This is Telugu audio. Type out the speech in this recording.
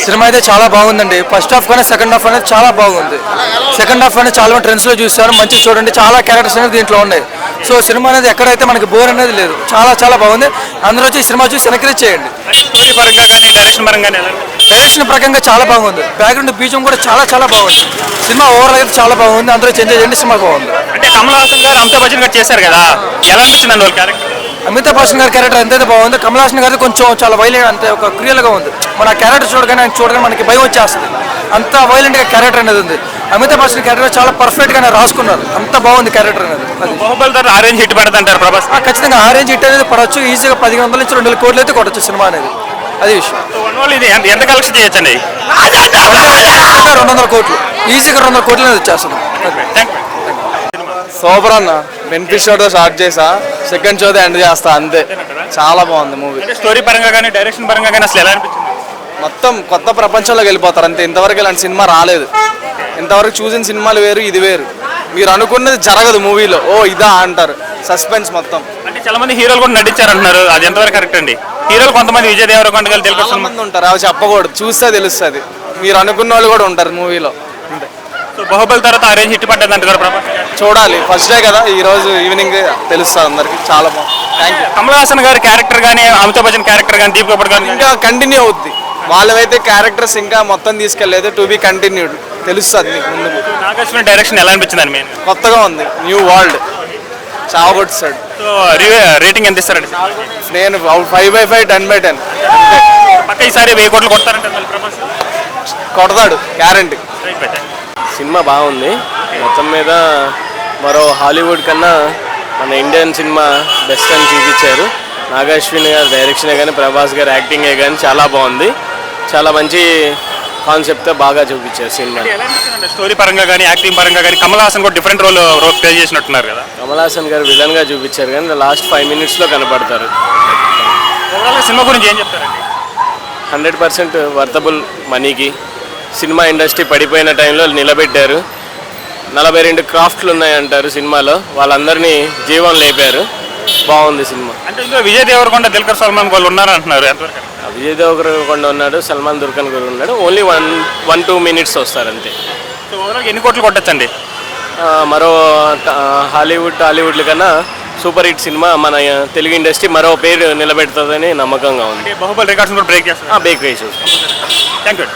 సినిమా అయితే చాలా బాగుందండి. ఫస్ట్ హాఫ్ కానీ సెకండ్ హాఫ్ అనేది చాలా బాగుంది. సెకండ్ హాఫ్ అనేది చాలా ట్రెండ్స్ లో చూస్తారు, మంచిగా చూడండి. చాలా క్యారెక్టర్స్ అనేది దీంట్లో ఉన్నాయి. సో సినిమా అనేది ఎక్కడైతే మనకి బోర్ అనేది లేదు. చాలా బాగుంది. అందరూ వచ్చి సినిమా చూసి ఎంకరేజ్ చేయండి. స్టోరీ పరంగా కానీ డైరెక్షన్ పరంగా కానీ డైరెక్షన్ ప్రకంగా చాలా బాగుంది. బ్యాక్గ్రౌండ్ బీజం కూడా చాలా బాగుంది. సినిమా ఓవరాల్ అయితే చాలా బాగుంది. అందరూ ఎంజాయ్ చేయండి. సినిమా బాగుంది. అంటే కమల్ హాసన్ గారు అమితాబ్ బచ్చన్ గారు చేశారు కదా, ఎలా అనిపించింది అండి వాళ్ళ క్యారెక్టర్? అమితాబ్ బచ్చన్ గారి క్యారెక్టర్ ఎంతైతే బాగుంది, కమల్ హాసన్ గారి కొంచెం చాలా వైలెంట్, అంతే ఒక క్రియల్గా ఉంది. మన క్యారెక్టర్ చూడగానే మనకి భయం వచ్చేస్తుంది. అంత వైలెంట్గా క్యారెక్టర్ అనేది ఉంది. అమితాబ్ బచ్చన్ క్యారెక్టర్ చాలా పర్ఫెక్ట్గా రాసుకున్నారు. అంత బాగుంది క్యారెక్టర్ అనేది. బాహుబలి తర్వాత ఆరెంజ్ హిట్ పడదు అంటారు ప్రభాస్? ఖచ్చితంగా ఆరెంజ్ హిట్ అనేది పడవచ్చు. ఈజీగా 1500 నుంచి 2000 కోట్లు అయితే కొట్టచ్చు సినిమా అనేది. అది విషయం. ఇది ఎంత కలెక్షన్ చేయొచ్చండి? 200 కోట్లు ఈజీగా 200 కోట్లు అనేది వచ్చేస్తుంది. సూపర్ అన్న. బెనిఫిట్ షోతో స్టార్ట్ చేసా, సెకండ్ షోతో ఎండ్ చేస్తా, అంతే. చాలా బాగుంది మూవీ. స్టోరీ పరంగా కానీ డైరెక్షన్ పరంగా కానీ అసలు ఎలా అనిపించింది? మొత్తం కొత్త ప్రపంచంలోకి వెళ్ళిపోతారు అంతే. ఇంతవరకు ఇలాంటి సినిమా రాలేదు. ఇంతవరకు చూసిన సినిమాలు వేరు, ఇది వేరు. మీరు అనుకున్నది జరగదు మూవీలో. ఓ ఇదా అంటారు. సస్పెన్స్ మొత్తం. అంటే చాలా మంది హీరోలు కూడా నటించారు అంటున్నారు, అది ఎంతవరకు కరెక్ట్ అండి? హీరోలు కొంతమంది విజయ్ దేవరకొండ గారు చాలా మంది ఉంటారు, అవి చెప్పకూడదు. చూస్తే తెలుస్తుంది. మీరు అనుకున్న వాళ్ళు కూడా ఉంటారు మూవీలో. సో బాహుబలి తర్వాత ఆరెంజ్ హిట్ పడ్డది అంటారు ప్రభాస్? చూడాలి, ఫస్ట్ డే కదా, ఈ రోజు ఈవినింగ్ తెలుస్తుంది అందరికి. చాలా బాగుంది. Thank you. కమల్ హాసన్ గారి క్యారెక్టర్ కానీ, అమితాబ్ బచ్చన్ క్యారెక్టర్ కానీ, దీప్ కపూర్ కానీ ఇంకా కంటిన్యూ అవుద్ది. వాళ్ళవైతే క్యారెక్టర్స్ ఇంకా మొత్తం తీసుకెళ్లేదు. To be continued. తెలుస్తుంది మీకు ముందు. నాగార్జున డైరెక్షన్ ఎలా అనిపించింది అని? కొత్తగా ఉంది, న్యూ వరల్డ్. చాలా కొట్టాడు. సో రేటింగ్ ఎంత ఇస్తారండి? నేను 5/5 10/10. పక్క ఈసారి 1000 కోట్లు కొడతారంటే ప్రభాస్? కొడతాడు గ్యారంటీ. సినిమా బాగుంది. మొత్తం మీద మరో హాలీవుడ్ కన్నా మన ఇండియన్ సినిమా బెస్ట్ అని చూపించారు. నాగాశ్విన్ గారి డైరెక్షనే కానీ, ప్రభాస్ గారి యాక్టింగే కానీ చాలా బాగుంది. చాలా మంచి కాన్సెప్ట్తో బాగా చూపించారు సినిమా. స్టోరీ పరంగా కానీ, యాక్టింగ్ పరంగా కానీ కమల్ హాసన్ కూడా డిఫరెంట్ రోల్ ప్లే చేసినట్టున్నారు కదా? కమల్ హాసన్ గారు విలన్గా చూపించారు కానీ లాస్ట్ 5 minutesలో కనపడతారు. సినిమా గురించి ఏం చెప్తారండి? 100% వర్తబుల్ మనీకి. సినిమా ఇండస్ట్రీ పడిపోయిన టైంలో నిలబెట్టారు. 42 క్రాఫ్ట్లు ఉన్నాయంటారు సినిమాలో, వాళ్ళందరినీ జీవం లేపారు. బాగుంది సినిమా. అంటే ఇందులో విజయ్ దేవరకొండ, దుల్కర్ సల్మాన్ వాళ్ళు ఉన్నారు అంటున్నారు, ఎంతవరకు? విజయ్ దేవరకొండ ఉన్నాడు, సల్మాన్ దుర్ఖాన్ గారు ఉన్నాడు. ఓన్లీ 1-2 minutes వస్తారు అంతే. సో ఓవరాల్ ఎన్ని కోట్లు కొట్టచ్చండి? మరో హాలీవుడ్ కన్నా సూపర్ హిట్ సినిమా మన తెలుగు ఇండస్ట్రీ మరో పేరు నిలబెడుతుందని నమ్మకంగా ఉంది. బాహుబలి రికార్డ్స్ కూడా బ్రేక్ చేస్తారు. బ్రేక్ వేసి. Thank you.